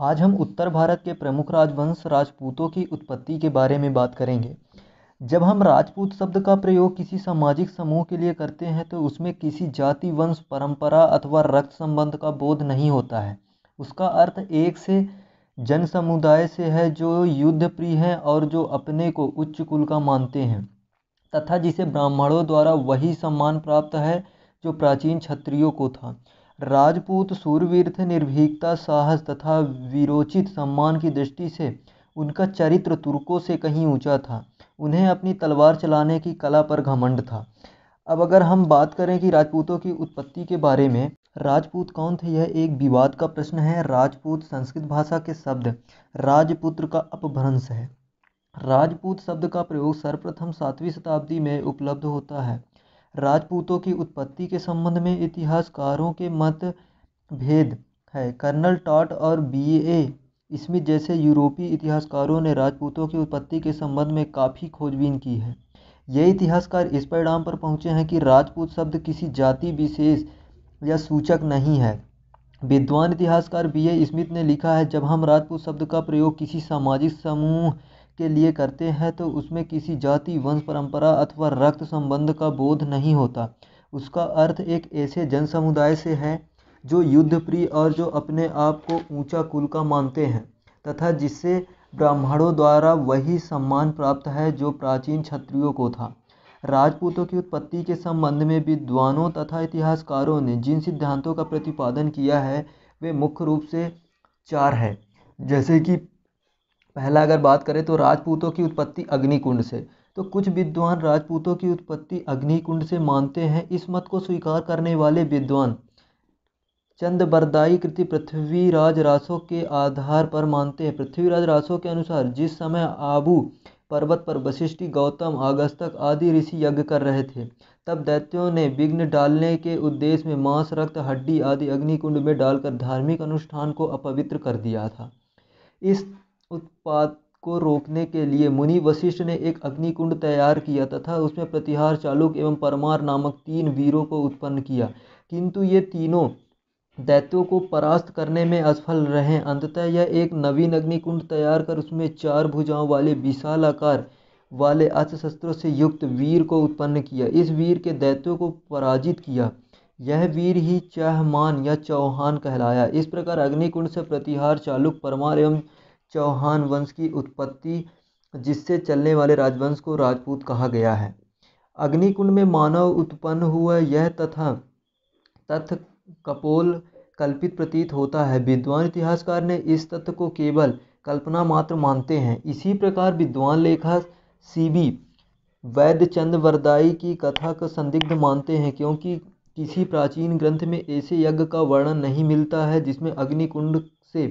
आज हम उत्तर भारत के प्रमुख राजवंश राजपूतों की उत्पत्ति के बारे में बात करेंगे। जब हम राजपूत शब्द का प्रयोग किसी सामाजिक समूह के लिए करते हैं तो उसमें किसी जाति, वंश, परंपरा अथवा रक्त संबंध का बोध नहीं होता है। उसका अर्थ एक से जन समुदाय से है जो युद्ध प्रिय है और जो अपने को उच्च कुल का मानते हैं तथा जिसे ब्राह्मणों द्वारा वही सम्मान प्राप्त है जो प्राचीन क्षत्रियों को था। राजपूत शूरवीर थे, निर्भीकता, साहस तथा वीरोचित सम्मान की दृष्टि से उनका चरित्र तुर्कों से कहीं ऊंचा था। उन्हें अपनी तलवार चलाने की कला पर घमंड था। अब अगर हम बात करें कि राजपूतों की उत्पत्ति के बारे में, राजपूत कौन थे, यह एक विवाद का प्रश्न है। राजपूत संस्कृत भाषा के शब्द राजपुत्र का अपभ्रंश है। राजपूत शब्द का प्रयोग सर्वप्रथम 7वीं शताब्दी में उपलब्ध होता है। राजपूतों की उत्पत्ति के संबंध में इतिहासकारों के मत भेद है। कर्नल टॉट और B.A. स्मिथ जैसे यूरोपीय इतिहासकारों ने राजपूतों की उत्पत्ति के संबंध में काफ़ी खोजबीन की है। ये इतिहासकार इस परिणाम पर पहुँचे हैं कि राजपूत शब्द किसी जाति विशेष या सूचक नहीं है। विद्वान इतिहासकार B.A. स्मिथ ने लिखा है, जब हम राजपूत शब्द का प्रयोग किसी सामाजिक समूह के लिए करते हैं तो उसमें किसी जाति, वंश, परंपरा अथवा रक्त संबंध का बोध नहीं होता। उसका अर्थ एक ऐसे जन समुदाय से है जो युद्ध प्रिय और जो अपने आप को ऊंचा कुल का मानते हैं तथा जिससे ब्राह्मणों द्वारा वही सम्मान प्राप्त है जो प्राचीन क्षत्रियों को था। राजपूतों की उत्पत्ति के संबंध में विद्वानों तथा इतिहासकारों ने जिन सिद्धांतों का प्रतिपादन किया है वे मुख्य रूप से 4 है। जैसे कि पहला अगर बात करें तो राजपूतों की उत्पत्ति अग्निकुंड से। तो कुछ विद्वान राजपूतों की उत्पत्ति अग्निकुंड से मानते हैं। इस मत को स्वीकार करने वाले विद्वान चंद्रबरदाई कृति पृथ्वीराज रासो के आधार पर मानते हैं। पृथ्वीराज रासो के अनुसार जिस समय आबू पर्वत पर वशिष्ठ, गौतम, अगस्त्य आदि ऋषि यज्ञ कर रहे थे तब दैत्यों ने विघ्न डालने के उद्देश्य में मांस, रक्त, हड्डी आदि अग्निकुंड में डालकर धार्मिक अनुष्ठान को अपवित्र कर दिया था। इस उत्पात को रोकने के लिए मुनि वशिष्ठ ने एक अग्निकुंड तैयार किया तथा उसमें प्रतिहार, चालुक एवं परमार नामक 3 वीरों को उत्पन्न किया, किंतु ये तीनों दैत्यों को परास्त करने में असफल रहे। अंततः यह एक नवीन अग्निकुंड तैयार कर उसमें 4 भुजाओं वाले विशाल आकार वाले अस्त्र शस्त्रों से युक्त वीर को उत्पन्न किया। इस वीर के दैत्यों को पराजित किया। यह वीर ही चहमान या चौहान कहलाया। इस प्रकार अग्निकुंड से प्रतिहार, चालुक, परमार एवं चौहान वंश की उत्पत्ति, जिससे चलने वाले राजवंश को राजपूत कहा गया है। अग्निकुंड में मानव उत्पन्न हुआ यह तथ्य कपोल कल्पित प्रतीत होता है। विद्वान इतिहासकार ने इस तथ्य को केवल कल्पना मात्र मानते हैं। इसी प्रकार विद्वान लेखक C.B. वैद्य चंद्रबरदाई की कथा को संदिग्ध मानते हैं, क्योंकि किसी प्राचीन ग्रंथ में ऐसे यज्ञ का वर्णन नहीं मिलता है जिसमें अग्निकुंड से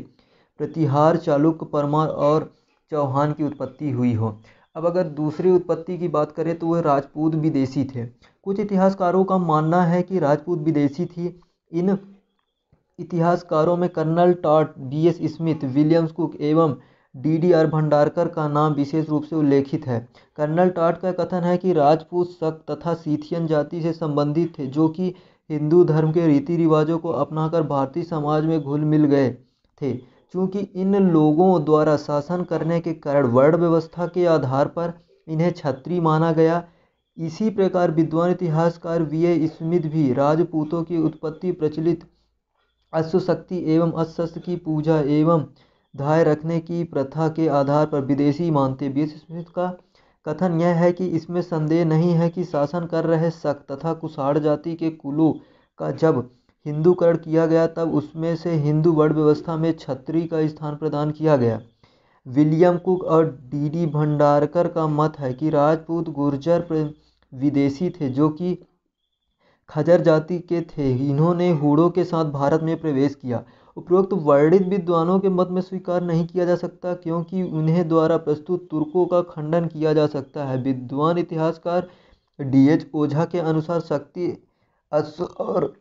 प्रतिहार, चालुक्य, परमार और चौहान की उत्पत्ति हुई हो। अब अगर दूसरी उत्पत्ति की बात करें तो वह राजपूत विदेशी थे। कुछ इतिहासकारों का मानना है कि राजपूत विदेशी थी। इन इतिहासकारों में colonel Tod, B.S. Smith, Williams Cook एवं D.D.R. भंडारकर का नाम विशेष रूप से उल्लेखित है। कर्नल टॉट का कथन है कि राजपूत शक तथा सीथियन जाति से संबंधित थे जो कि हिंदू धर्म के रीति रिवाजों को अपनाकर भारतीय समाज में घुल मिल गए थे। चूँकि इन लोगों द्वारा शासन करने के कारण वर्ण व्यवस्था के आधार पर इन्हें क्षत्रिय माना गया। इसी प्रकार विद्वान इतिहासकार V.A. स्मिथ भी राजपूतों की उत्पत्ति प्रचलित अश्वशक्ति एवं अस्त्र की पूजा एवं धाय रखने की प्रथा के आधार पर विदेशी मानते। B.S. स्मिथ का कथन यह है कि इसमें संदेह नहीं है कि शासन कर रहे शक तथा कुषाण जाति के कुलों का जब हिंदूकरण किया गया तब उसमें से हिंदू वर्ण व्यवस्था में क्षत्रिय का स्थान प्रदान किया गया। विलियम कुक और D.D. भंडारकर का मत है कि राजपूत गुर्जर विदेशी थे जो कि खजर जाति के थे। इन्होंने हूणों के साथ भारत में प्रवेश किया। उपरोक्त वर्णित विद्वानों के मत में स्वीकार नहीं किया जा सकता, क्योंकि उन्हें द्वारा प्रस्तुत तुर्कों का खंडन किया जा सकता है। विद्वान इतिहासकार D.H. ओझा के अनुसार शक्ति, अश्व और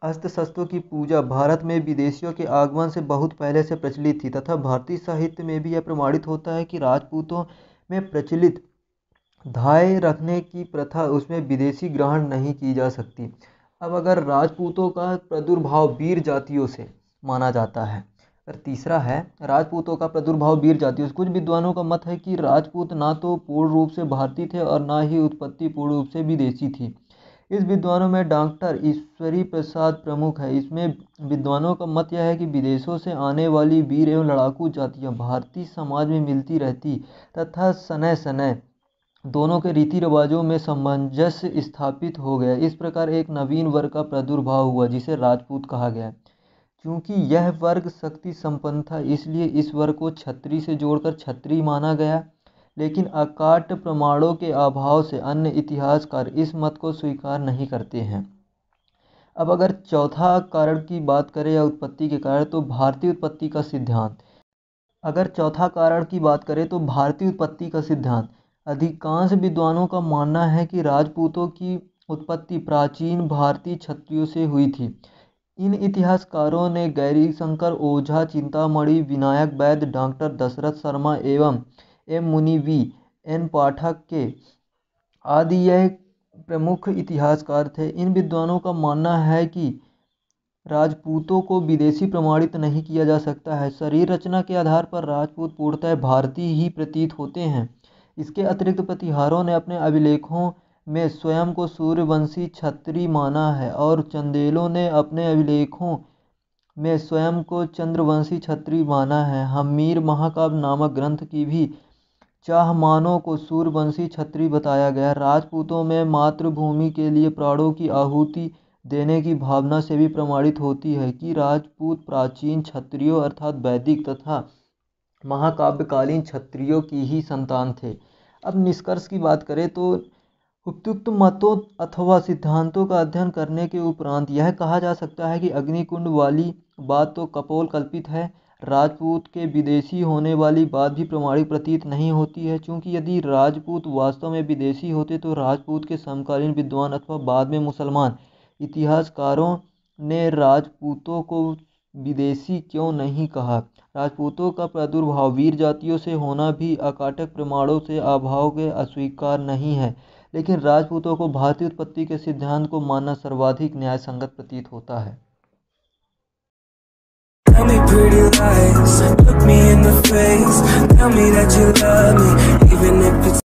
अस्त्र शस्त्रों की पूजा भारत में विदेशियों के आगमन से बहुत पहले से प्रचलित थी तथा भारतीय साहित्य में भी यह प्रमाणित होता है कि राजपूतों में प्रचलित धाय रखने की प्रथा उसमें विदेशी ग्रहण नहीं की जा सकती। अब अगर राजपूतों का प्रादुर्भाव वीर जातियों से माना जाता है। और तीसरा है राजपूतों का प्रादुर्भाव वीर जातियों से। कुछ विद्वानों का मत है कि राजपूत ना तो पूर्ण रूप से भारतीय थे और ना ही उत्पत्ति पूर्ण रूप से विदेशी थी। इस विद्वानों में डॉक्टर ईश्वरी प्रसाद प्रमुख है। इसमें विद्वानों का मत यह है कि विदेशों से आने वाली वीर एवं लड़ाकू जातियाँ भारतीय समाज में मिलती रहती तथा सनय सनय दोनों के रीति रिवाजों में सामंजस्य स्थापित हो गया। इस प्रकार एक नवीन वर्ग का प्रादुर्भाव हुआ जिसे राजपूत कहा गया। क्योंकि यह वर्ग शक्ति संपन्न था इसलिए इस वर्ग को क्षत्रिय से जोड़कर क्षत्रिय माना गया। लेकिन अकाट प्रमाणों के अभाव से अन्य इतिहासकार इस मत को स्वीकार नहीं करते हैं। अब अगर चौथा कारण की बात करें या उत्पत्ति के कारण, तो भारतीय उत्पत्ति का सिद्धांत। अगर चौथा कारण की बात करें तो भारतीय उत्पत्ति का सिद्धांत। अधिकांश विद्वानों का मानना है कि राजपूतों की उत्पत्ति प्राचीन भारतीय क्षत्रियों से हुई थी। इन इतिहासकारों ने गौरीशंकर ओझा, चिंतामणि, विनायक वैद्य, डॉक्टर दशरथ शर्मा एवं एम मुनि, वी एन पाठक के आदि यह प्रमुख इतिहासकार थे। इन विद्वानों का मानना है कि राजपूतों को विदेशी प्रमाणित नहीं किया जा सकता है। शरीर रचना के आधार पर राजपूत पूर्णतः भारतीय ही प्रतीत होते हैं। इसके अतिरिक्त प्रतिहारों ने अपने अभिलेखों में स्वयं को सूर्यवंशी क्षत्रिय माना है और चंदेलों ने अपने अभिलेखों में स्वयं को चंद्रवंशी क्षत्रिय माना है। हम्मीर महाकाव्य नामक ग्रंथ की भी चाहमानों को सूर्यवंशी क्षत्रिय बताया गया। राजपूतों में मातृभूमि के लिए प्राणों की आहुति देने की भावना से भी प्रमाणित होती है कि राजपूत प्राचीन क्षत्रियों अर्थात वैदिक तथा महाकाव्यकालीन क्षत्रियों की ही संतान थे। अब निष्कर्ष की बात करें तो उपयुक्त मतों अथवा सिद्धांतों का अध्ययन करने के उपरांत यह कहा जा सकता है कि अग्निकुंड वाली बात तो कपोल कल्पित है। राजपूत के विदेशी होने वाली बात भी प्रमाणिक प्रतीत नहीं होती है, क्योंकि यदि राजपूत वास्तव में विदेशी होते तो राजपूत के समकालीन विद्वान अथवा बाद में मुसलमान इतिहासकारों ने राजपूतों को विदेशी क्यों नहीं कहा। राजपूतों का प्रादुर्भाव वीर जातियों से होना भी अकाटक प्रमाणों से अभाव के अस्वीकार नहीं है, लेकिन राजपूतों को भारतीय उत्पत्ति के सिद्धांत को मानना सर्वाधिक न्यायसंगत प्रतीत होता है। Tell me pretty lies, look me in the face, tell me that you love me, even if it's